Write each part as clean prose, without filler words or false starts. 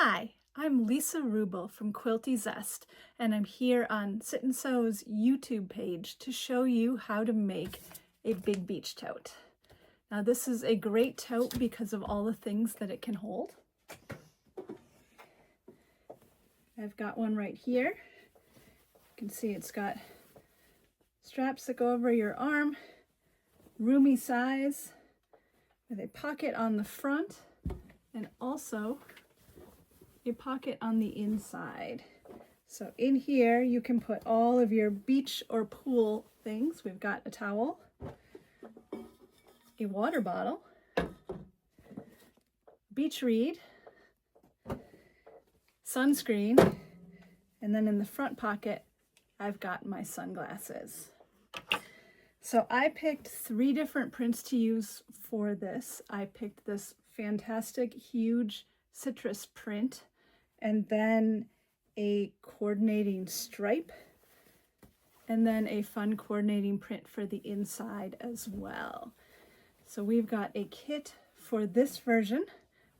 Hi, I'm Lisa Rubel from Quilty Zest, and I'm here on Sit and Sew's YouTube page to show you how to make a big beach tote. Now this is a great tote because of all the things that it can hold. I've got one right here. You can see it's got straps that go over your arm, roomy size, with a pocket on the front, and also a pocket on the inside. So in here you can put all of your beach or pool things. We've got a towel, a water bottle, beach reed, sunscreen, and then in the front pocket I've got my sunglasses. So I picked 3 different prints to use for this. I picked this fantastic huge citrus print, and then a coordinating stripe, and then a fun coordinating print for the inside as well. So we've got a kit for this version.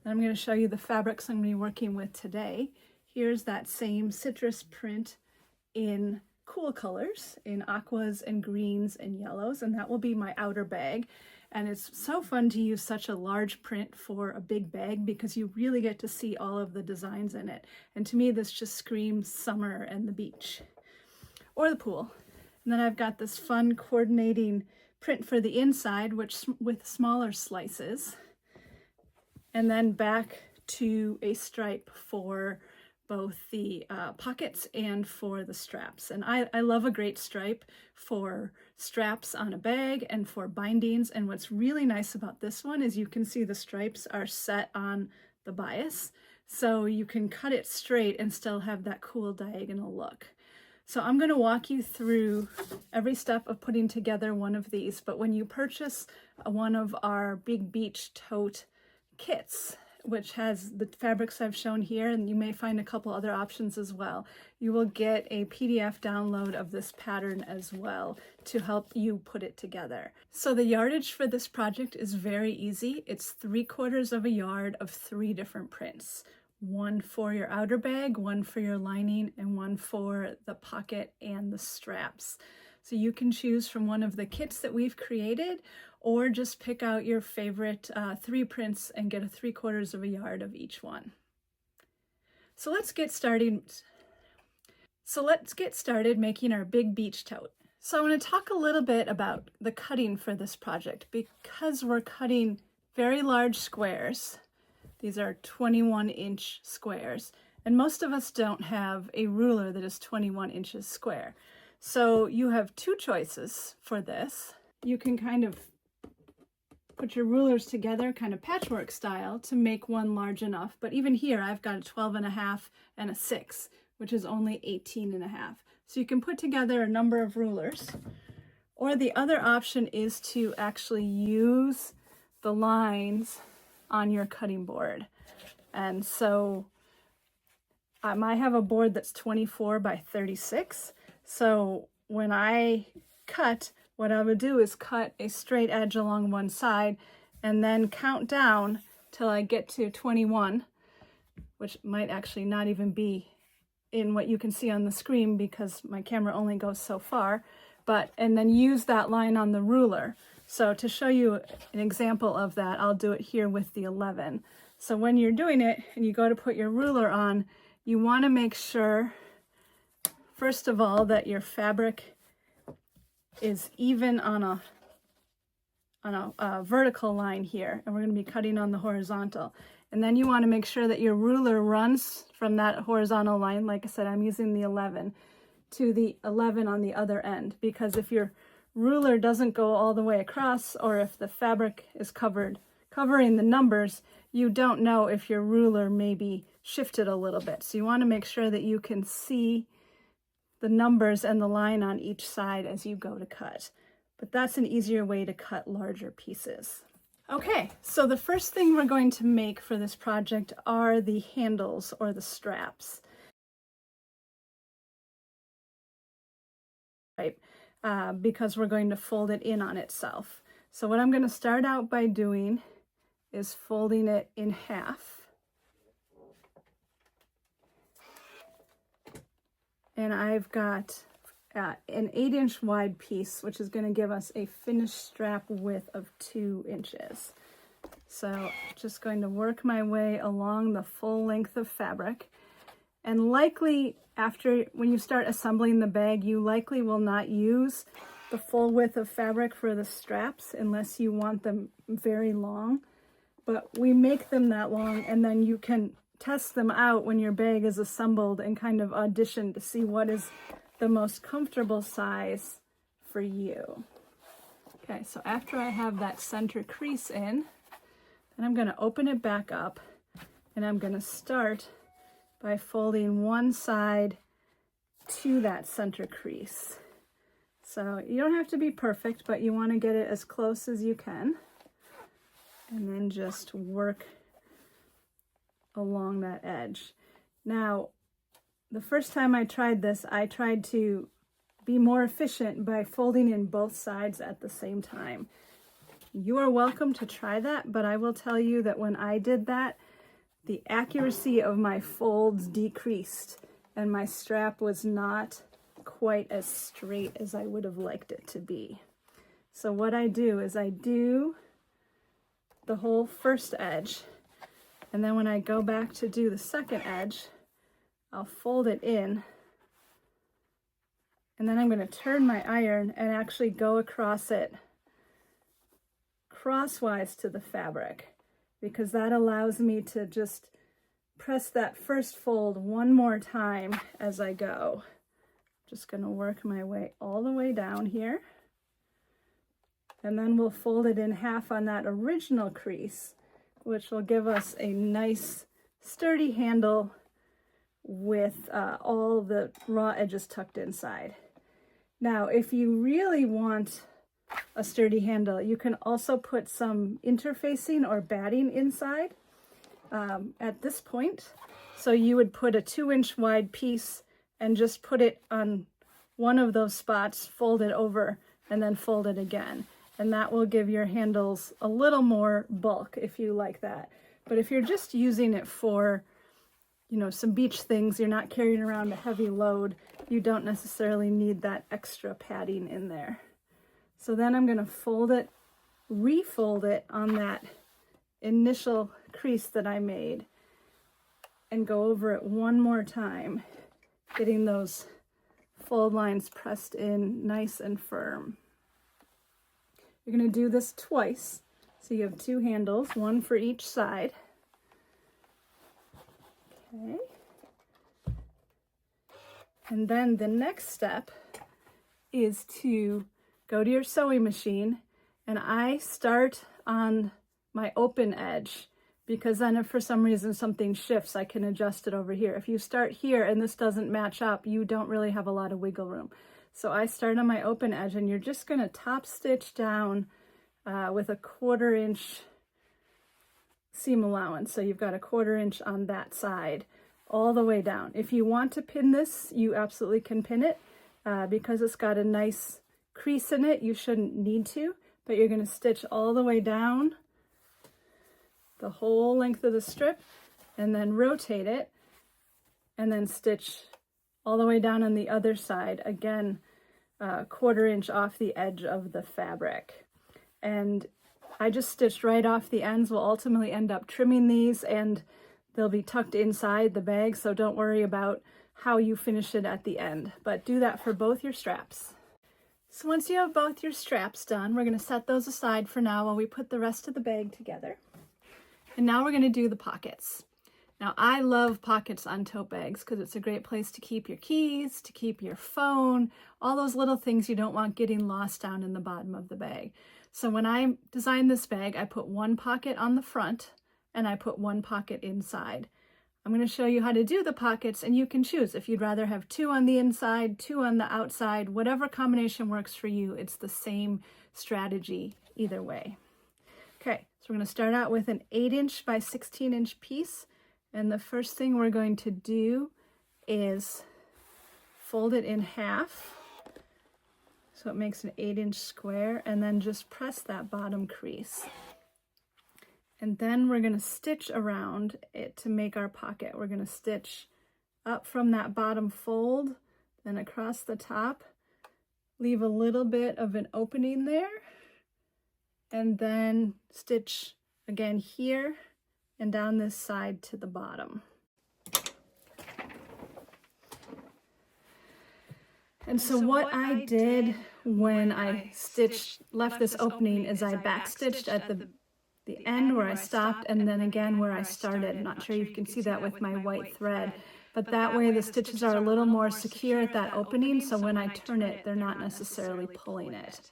I'm going to show you the fabrics I'm going to be working with today. Here's that same citrus print in cool colors, in aquas and greens and yellows, and that will be my outer bag. And it's so fun to use such a large print for a big bag because you really get to see all of the designs in it. And to me, this just screams summer and the beach or the pool. And then I've got this fun coordinating print for the inside, which with smaller slices, and then back to a stripe for both the pockets and for the straps. And I love a great stripe for straps on a bag and for bindings. And what's really nice about this one is you can see the stripes are set on the bias, so you can cut it straight and still have that cool diagonal look. So I'm going to walk you through every step of putting together one of these. But when you purchase one of our big beach tote kits, which has the fabrics I've shown here, and you may find a couple other options as well, you will get a PDF download of this pattern as well to help you put it together. So the yardage for this project is very easy. It's 3/4 of a yard of 3 different prints. One for your outer bag, one for your lining, and one for the pocket and the straps. So you can choose from one of the kits that we've created, or just pick out your favorite 3 prints and get a 3/4 of a yard of each one. So let's get started making our big beach tote. So I want to talk a little bit about the cutting for this project because we're cutting very large squares. These are 21-inch squares, and most of us don't have a ruler that is 21 inches square. So you have 2 choices for this. You can kind of put your rulers together, kind of patchwork style, to make one large enough. But even here, I've got a 12.5 and a 6, which is only 18.5. So you can put together a number of rulers. Or the other option is to actually use the lines on your cutting board. And so I have a board that's 24 by 36. So when I cut, what I would do is cut a straight edge along one side and then count down till I get to 21, which might actually not even be in what you can see on the screen because my camera only goes so far, and then use that line on the ruler. So to show you an example of that, I'll do it here with the 11. So when you're doing it and you go to put your ruler on, you want to make sure, first of all, that your fabric is even on a vertical line here, and we're going to be cutting on the horizontal. And then you want to make sure that your ruler runs from that horizontal line, like I said, I'm using the 11, to the 11 on the other end, because if your ruler doesn't go all the way across, or if the fabric is covering the numbers, you don't know if your ruler maybe shifted a little bit. So you want to make sure that you can see the numbers and the line on each side as you go to cut. But that's an easier way to cut larger pieces. Okay, so the first thing we're going to make for this project are the handles or the straps. Right, because we're going to fold it in on itself. So what I'm going to start out by doing is folding it in half. and I've got an 8-inch wide piece, which is going to give us a finished strap width of 2 inches. So just going to work my way along the full length of fabric. And likely when you start assembling the bag, you likely will not use the full width of fabric for the straps unless you want them very long. But we make them that long, and then you can test them out when your bag is assembled and kind of audition to see what is the most comfortable size for you. Okay, so after I have that center crease in, then I'm going to open it back up, and I'm going to start by folding one side to that center crease. So you don't have to be perfect, but you want to get it as close as you can. And then just work along that edge. Now, the first time I tried this, I tried to be more efficient by folding in both sides at the same time. You are welcome to try that, but I will tell you that when I did that, the accuracy of my folds decreased and my strap was not quite as straight as I would have liked it to be. So what I do is I do the whole first edge, and then when I go back to do the second edge, I'll fold it in, and then I'm going to turn my iron and actually go across it crosswise to the fabric, because that allows me to just press that first fold one more time as I go. Just going to work my way all the way down here, and then we'll fold it in half on that original crease, which will give us a nice sturdy handle with all the raw edges tucked inside. Now, if you really want a sturdy handle, you can also put some interfacing or batting inside at this point. So you would put a 2-inch wide piece and just put it on one of those spots, fold it over, and then fold it again. And that will give your handles a little more bulk if you like that. But if you're just using it for, you know, some beach things, you're not carrying around a heavy load, you don't necessarily need that extra padding in there. So then I'm going to fold it, refold it on that initial crease that I made, and go over it one more time, getting those fold lines pressed in nice and firm. You're going to do this twice, so you have 2 handles, one for each side. Okay. And then the next step is to go to your sewing machine, and I start on my open edge, because then if for some reason something shifts, I can adjust it over here. If you start here and this doesn't match up, you don't really have a lot of wiggle room. So I start on my open edge, and you're just going to top stitch down with a 1/4 inch seam allowance. So you've got a 1/4 inch on that side all the way down. If you want to pin this, you absolutely can pin it. Because it's got a nice crease in it, you shouldn't need to, but you're going to stitch all the way down the whole length of the strip, and then rotate it, and then stitch all the way down on the other side, again, 1/4 inch off the edge of the fabric. And I just stitched right off the ends. We'll ultimately end up trimming these, and they'll be tucked inside the bag, so don't worry about how you finish it at the end, but do that for both your straps. So once you have both your straps done, we're going to set those aside for now while we put the rest of the bag together. And now we're going to do the pockets. Now, I love pockets on tote bags because it's a great place to keep your keys, to keep your phone, all those little things you don't want getting lost down in the bottom of the bag. So when I designed this bag, I put one pocket on the front and I put one pocket inside. I'm going to show you how to do the pockets, and you can choose if you'd rather have 2 on the inside, 2 on the outside, whatever combination works for you. It's the same strategy either way. Okay, so we're going to start out with an 8-inch by 16-inch piece. And the first thing we're going to do is fold it in half so it makes an 8-inch square, and then just press that bottom crease. And then we're going to stitch around it to make our pocket. We're going to stitch up from that bottom fold then across the top, leave a little bit of an opening there, and then stitch again here and down this side to the bottom. And so what I did when I left this opening is I backstitched at the end where I stopped, and then again where I started. I'm not sure you can see that with my white thread, but that way the stitches are a little more secure at that opening, so when I turn it, they're not necessarily pulling it.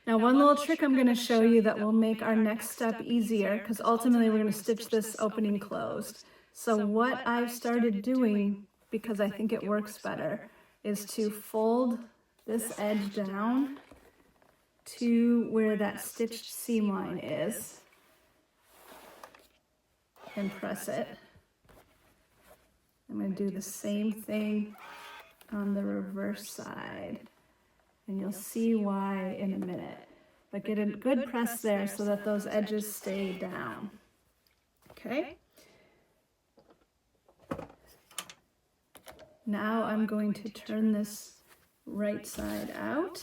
Now, one little trick I'm going to show you that will make our next step easier, because ultimately we're going to stitch this opening closed. So what I've started doing, because I think it works better, is to fold this edge down to where that stitched seam line is and press it. I'm going to do the same thing on the reverse side, and you'll see why in a minute. But get a good press there so that those edges stay down. Okay? Now I'm going to turn this right side out.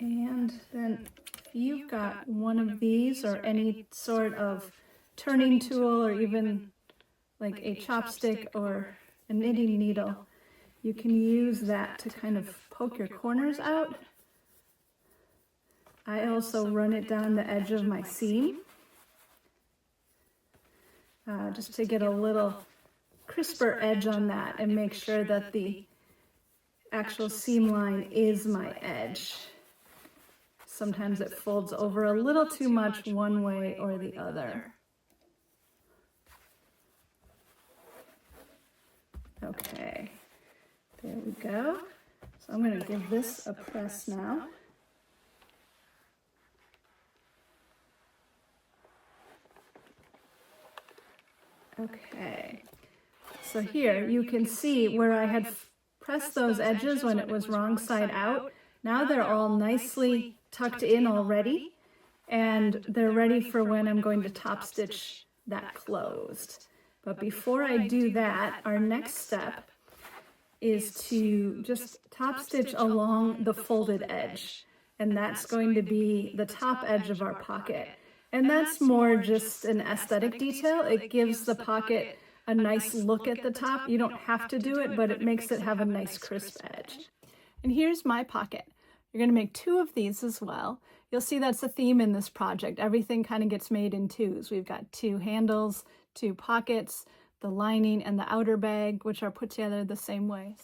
And then if you've got one of these or any sort of turning tool or even like a chopstick or a knitting needle, you can use that to kind of poke your corners out. I also run it down the edge of my seam just to get a little crisper edge on that and make sure that the actual seam line is my edge. Sometimes it folds over a little too much one way or the other. Okay, there we go. So I'm going to give this a press now. Okay, so here you can see where I had pressed those edges when it was wrong side out. Now they're all nicely tucked in already, and they're ready for when I'm going to top stitch that closed. But before I do that, our next step is to just top stitch along the folded edge, and that's going to be the top edge of our pocket. And that's more just an aesthetic detail. It gives the pocket a nice look at the top. You don't have to do it, but it makes it have a nice crisp edge. And here's my pocket. You're going to make two of these as well. You'll see that's a theme in this project. Everything kind of gets made in twos. We've got two handles, two pockets, the lining and the outer bag, which are put together the same way.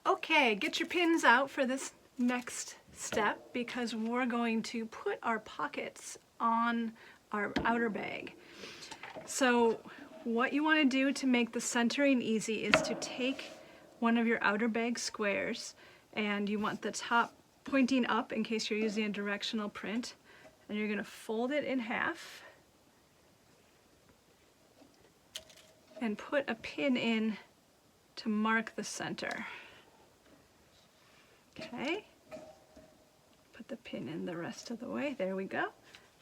Okay, get your pins out for this next step, because we're going to put our pockets on our outer bag. So what you want to do to make the centering easy is to take one of your outer bag squares, and you want the top pointing up in case you're using a directional print, and you're going to fold it in half and put a pin in to mark the center. Okay, put the pin in the rest of the way. There we go.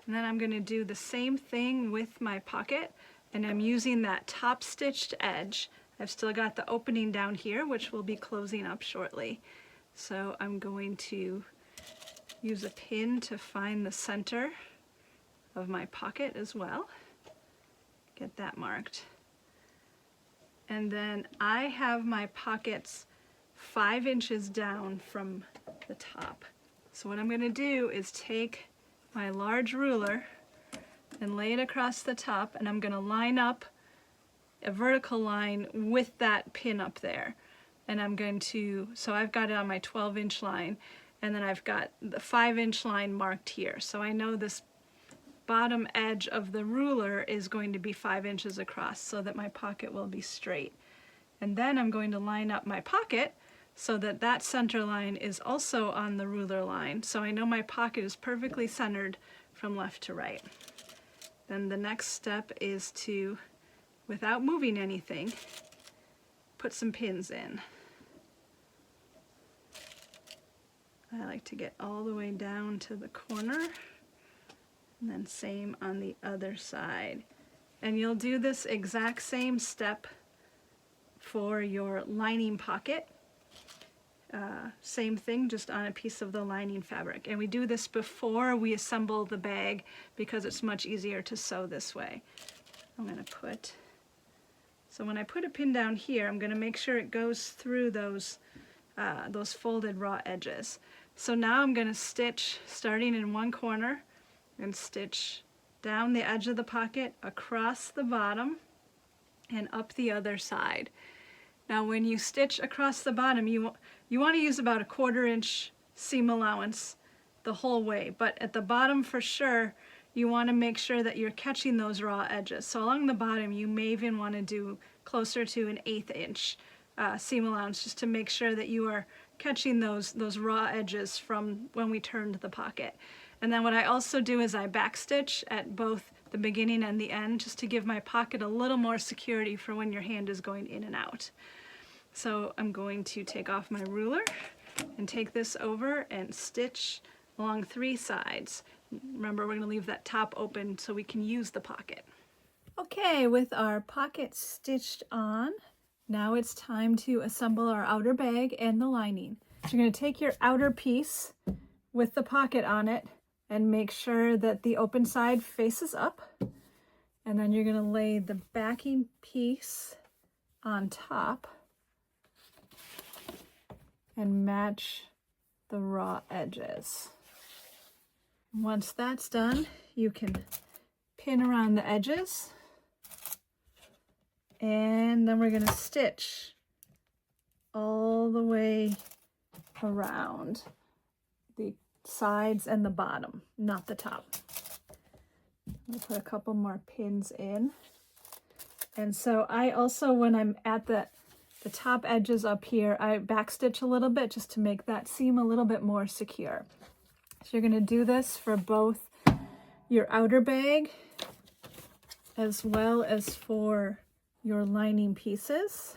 And then I'm going to do the same thing with my pocket, and I'm using that top stitched edge. I've still got the opening down here, which will be closing up shortly. So I'm going to use a pin to find the center of my pocket as well. Get that marked. And then I have my pockets 5 inches down from the top. So what I'm going to do is take my large ruler and lay it across the top, and I'm going to line up a vertical line with that pin up there. And I'm going to, so I've got it on my 12-inch line, and then I've got the 5-inch line marked here. So I know this bottom edge of the ruler is going to be 5 inches across so that my pocket will be straight. And then I'm going to line up my pocket so that that center line is also on the ruler line. So I know my pocket is perfectly centered from left to right. Then the next step is to, without moving anything, put some pins in. I like to get all the way down to the corner, and then same on the other side. And you'll do this exact same step for your lining pocket. Same thing, just on a piece of the lining fabric. And we do this before we assemble the bag because it's much easier to sew this way. I'm going to put, so when I put a pin down here, I'm going to make sure it goes through those folded raw edges. So now I'm going to stitch starting in one corner and stitch down the edge of the pocket, across the bottom, and up the other side. Now when you stitch across the bottom, you want to use about a 1/4 inch seam allowance the whole way, but at the bottom for sure, you want to make sure that you're catching those raw edges. So along the bottom, you may even want to do closer to an 1/8 inch seam allowance, just to make sure that you are catching those raw edges from when we turned the pocket. And then what I also do is I backstitch at both the beginning and the end, just to give my pocket a little more security for when your hand is going in and out. So I'm going to take off my ruler and take this over and stitch along 3 sides. Remember, we're going to leave that top open so we can use the pocket. Okay, with our pocket stitched on, now it's time to assemble our outer bag and the lining. So you're going to take your outer piece with the pocket on it and make sure that the open side faces up. And then you're going to lay the backing piece on top and match the raw edges. Once that's done, you can pin around the edges, and then we're going to stitch all the way around the sides and the bottom, not the top. I'll put a couple more pins in. And so I also, when I'm at the top edges up here, I backstitch a little bit just to make that seam a little bit more secure. So you're going to do this for both your outer bag as well as for your lining pieces.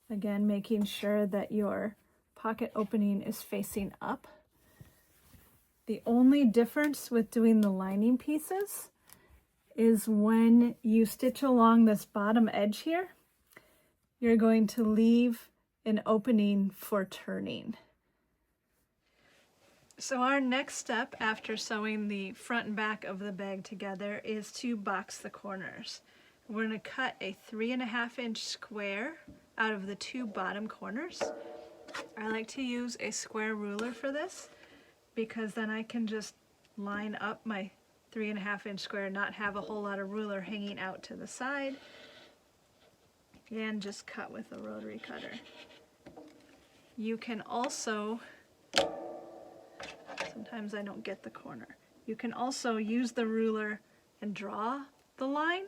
Again, making sure that your pocket opening is facing up. The only difference with doing the lining pieces is when you stitch along this bottom edge here, you're going to leave an opening for turning. So our next step after sewing the front and back of the bag together is to box the corners. We're going to cut a 3.5 inch square out of the 2 bottom corners. I like to use a square ruler for this because then I can just line up my 3.5 inch square, not have a whole lot of ruler hanging out to the side, and just cut with a rotary cutter. You can also, sometimes I don't get the corner, you can also use the ruler and draw the line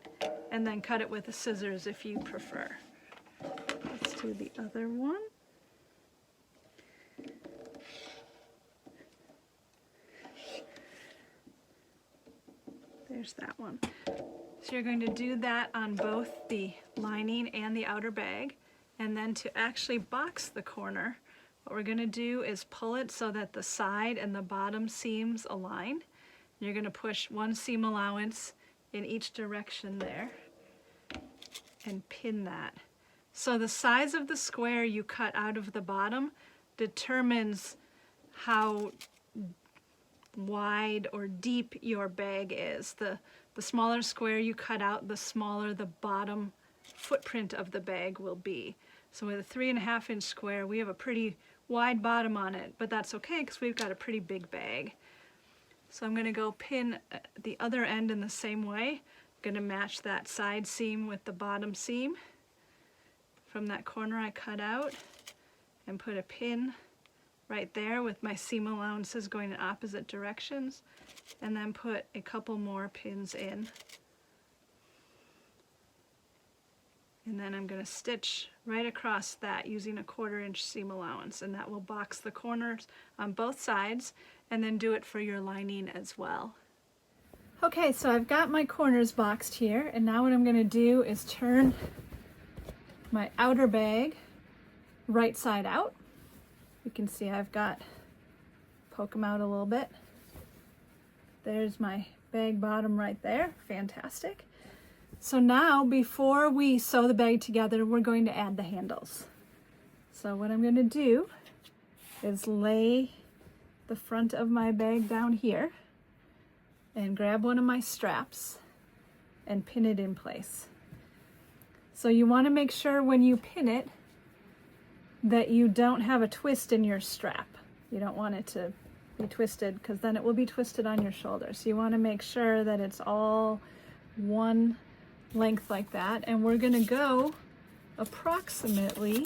and then cut it with the scissors if you prefer. Let's do the other one. There's that one. So you're going to do that on both the lining and the outer bag. And then to actually box the corner, what we're going to do is pull it so that the side and the bottom seams align. You're going to push 1 seam allowance in each direction there and pin that. So the size of the square you cut out of the bottom determines how wide or deep your bag is. The smaller square you cut out, the smaller the bottom footprint of the bag will be. So with a 3.5 inch square, we have a pretty wide bottom on it, but that's okay because we've got a pretty big bag. So I'm going to go pin the other end in the same way. I'm going to match that side seam with the bottom seam from that corner I cut out and put a pin right there with my seam allowances going in opposite directions, and then put a couple more pins in. And then I'm going to stitch right across that using a 1/4 inch seam allowance, and that will box the corners on both sides, and then do it for your lining as well. Okay, so I've got my corners boxed here, and now what I'm going to do is turn my outer bag right side out. You can see I've got, poke them out a little bit. There's my bag bottom right there. Fantastic. So now, before we sew the bag together, we're going to add the handles. So what I'm going to do is lay the front of my bag down here and grab one of my straps and pin it in place. So you want to make sure when you pin it that you don't have a twist in your strap. You don't want it to be twisted, because then it will be twisted on your shoulder. So you want to make sure that it's all one length like that, and we're going to go approximately,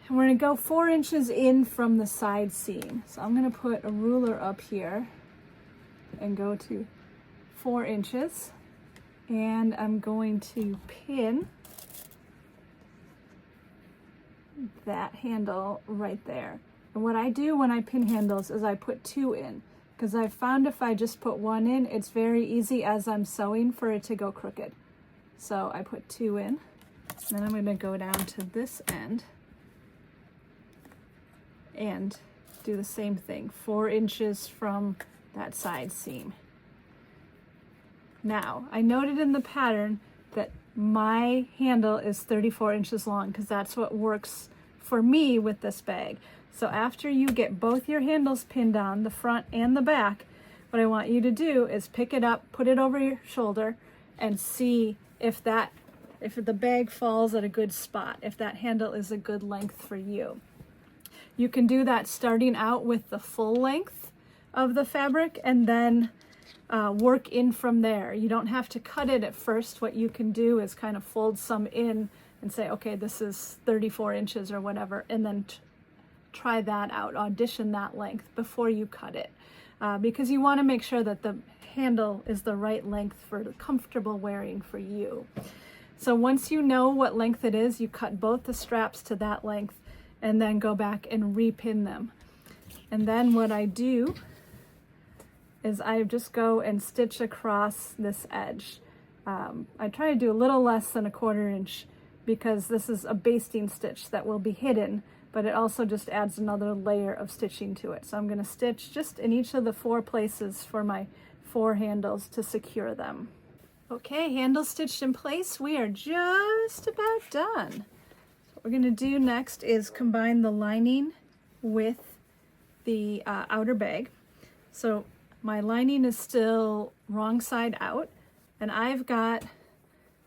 and we're going to go 4 inches in from the side seam. So I'm going to put a ruler up here and go to 4 inches, and I'm going to pin that handle right there. And what I do when I pin handles is I put 2 in, because I've found if I just put 1 in, it's very easy as I'm sewing for it to go crooked. So I put 2 in, and then I'm going to go down to this end and do the same thing, 4 inches from that side seam. Now, I noted in the pattern that my handle is 34 inches long, because that's what works for me with this bag. So after you get both your handles pinned on, the front and the back, what I want you to do is pick it up, put it over your shoulder, and see if the bag falls at a good spot, if that handle is a good length for you. You can do that starting out with the full length of the fabric and then work in from there. You don't have to cut it at first. What you can do is kind of fold some in and say, okay, this is 34 inches or whatever, and then try that out, audition that length before you cut it, because you want to make sure that the handle is the right length for comfortable wearing for you. So once you know what length it is, you cut both the straps to that length and then go back and repin them. And then what I do is I just go and stitch across this edge. I try to do a little less than a 1/4 inch, because this is a basting stitch that will be hidden, but it also just adds another layer of stitching to it. So I'm going to stitch just in each of the 4 places for my 4 handles to secure them. Okay, handles stitched in place. We are just about done. What we're going to do next is combine the lining with the outer bag. So my lining is still wrong side out, and I've got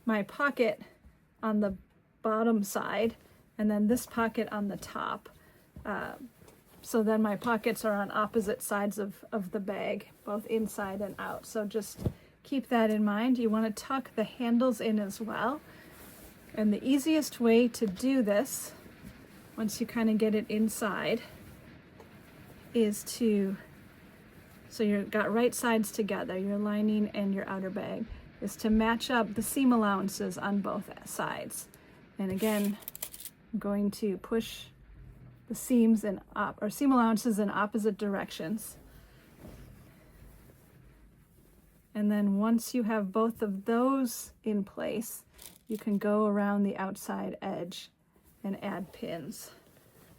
my pocket on the bottom side and then this pocket on the top. So then my pockets are on opposite sides of the bag, both inside and out. So just keep that in mind. You want to tuck the handles in as well. And the easiest way to do this, once you kind of get it inside, is to, so you've got right sides together, your lining and your outer bag, is to match up the seam allowances on both sides. And again, I'm going to push the seams or seam allowances in opposite directions. And then once you have both of those in place, you can go around the outside edge and add pins.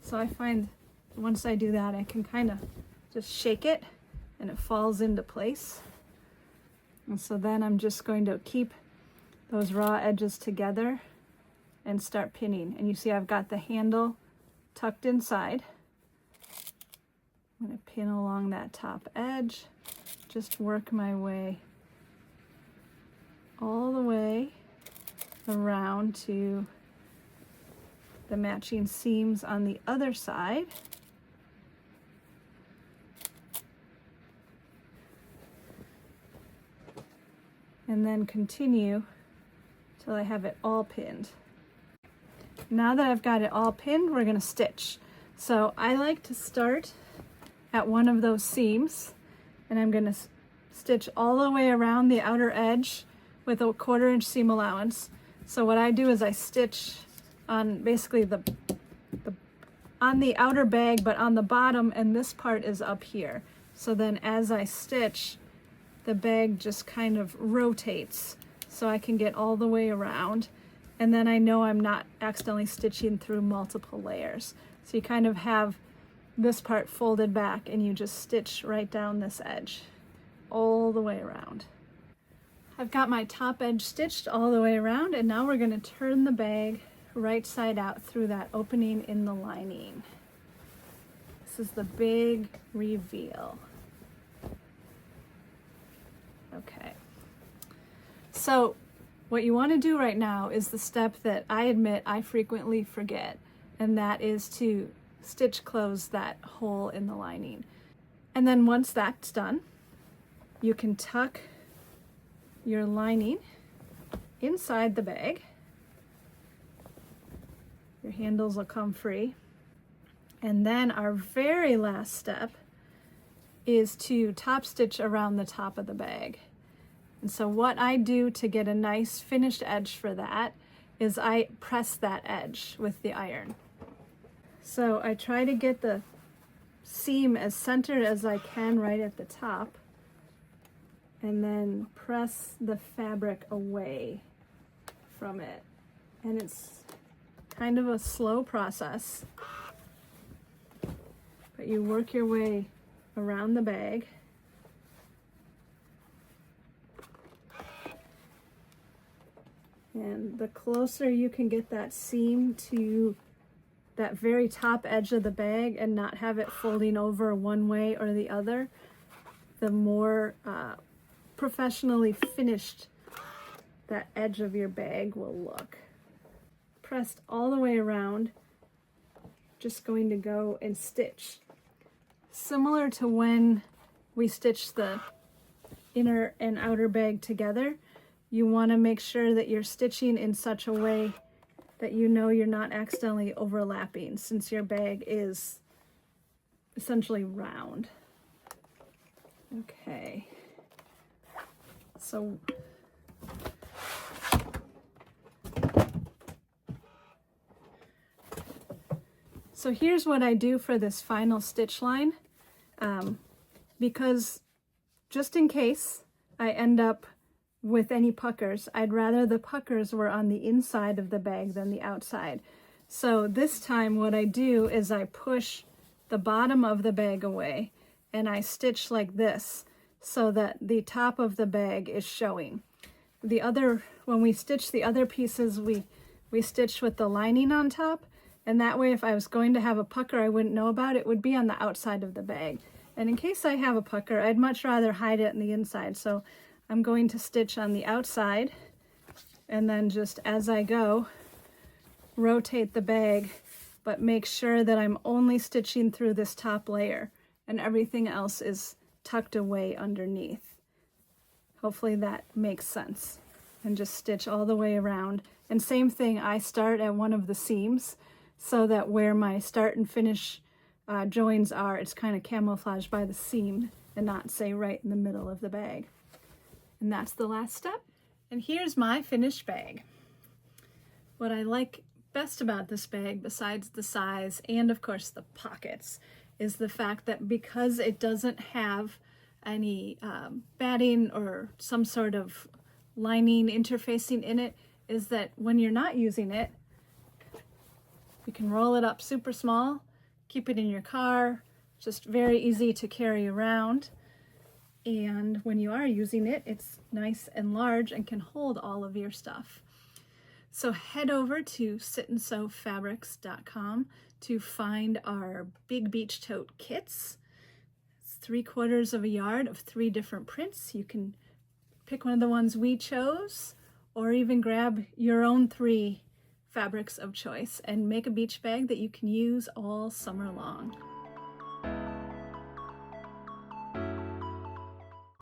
So I find once I do that, I can kind of just shake it and it falls into place. And so then I'm just going to keep those raw edges together and start pinning. And you see I've got the handle tucked inside. I'm going to pin along that top edge, just work my way all the way around to the matching seams on the other side. And then continue till I have it all pinned. Now that I've got it all pinned, we're going to stitch. So I like to start at one of those seams, and I'm going to stitch all the way around the outer edge with a 1/4 inch seam allowance. So what I do is I stitch on basically on the outer bag, but on the bottom, and this part is up here. So then as I stitch, the bag just kind of rotates so I can get all the way around, and then I know I'm not accidentally stitching through multiple layers. So you kind of have this part folded back, and you just stitch right down this edge all the way around. I've got my top edge stitched all the way around, and now we're going to turn the bag right side out through that opening in the lining. This is the big reveal. Okay. So what you want to do right now is the step that I admit I frequently forget, and that is to stitch close that hole in the lining. And then once that's done, you can tuck your lining inside the bag. Your handles will come free. And then our very last step is to top stitch around the top of the bag. And so what I do to get a nice finished edge for that is I press that edge with the iron. So I try to get the seam as centered as I can right at the top, and then press the fabric away from it. And it's kind of a slow process, but you work your way around the bag. And the closer you can get that seam to that very top edge of the bag and not have it folding over one way or the other, the more professionally finished that edge of your bag will look. Pressed all the way around, just going to go and stitch. Similar to when we stitch the inner and outer bag together, you want to make sure that you're stitching in such a way that you know you're not accidentally overlapping, since your bag is essentially round. Okay. So here's what I do for this final stitch line, because just in case I end up with any puckers, I'd rather the puckers were on the inside of the bag than the outside. So this time what I do is I push the bottom of the bag away and I stitch like this so that the top of the bag is showing. When we stitch the other pieces, we stitch with the lining on top, and that way if I was going to have a pucker I wouldn't know about, it would be on the outside of the bag. And in case I have a pucker, I'd much rather hide it on the inside. So I'm going to stitch on the outside, and then just as I go, rotate the bag, but make sure that I'm only stitching through this top layer and everything else is tucked away underneath. Hopefully that makes sense. And just stitch all the way around. And same thing, I start at one of the seams so that where my start and finish joins are, it's kind of camouflaged by the seam and not, say, right in the middle of the bag. And that's the last step. And here's my finished bag. What I like best about this bag, besides the size and of course the pockets, is the fact that because it doesn't have any batting or some sort of lining interfacing in it, is that when you're not using it, you can roll it up super small, keep it in your car, just very easy to carry around. And when you are using it, it's nice and large and can hold all of your stuff. So head over to sitandSewFabrics.com to find our Big Beach Tote Kits. It's 3/4 of a yard of 3 different prints. You can pick one of the ones we chose, or even grab your own 3 fabrics of choice and make a beach bag that you can use all summer long.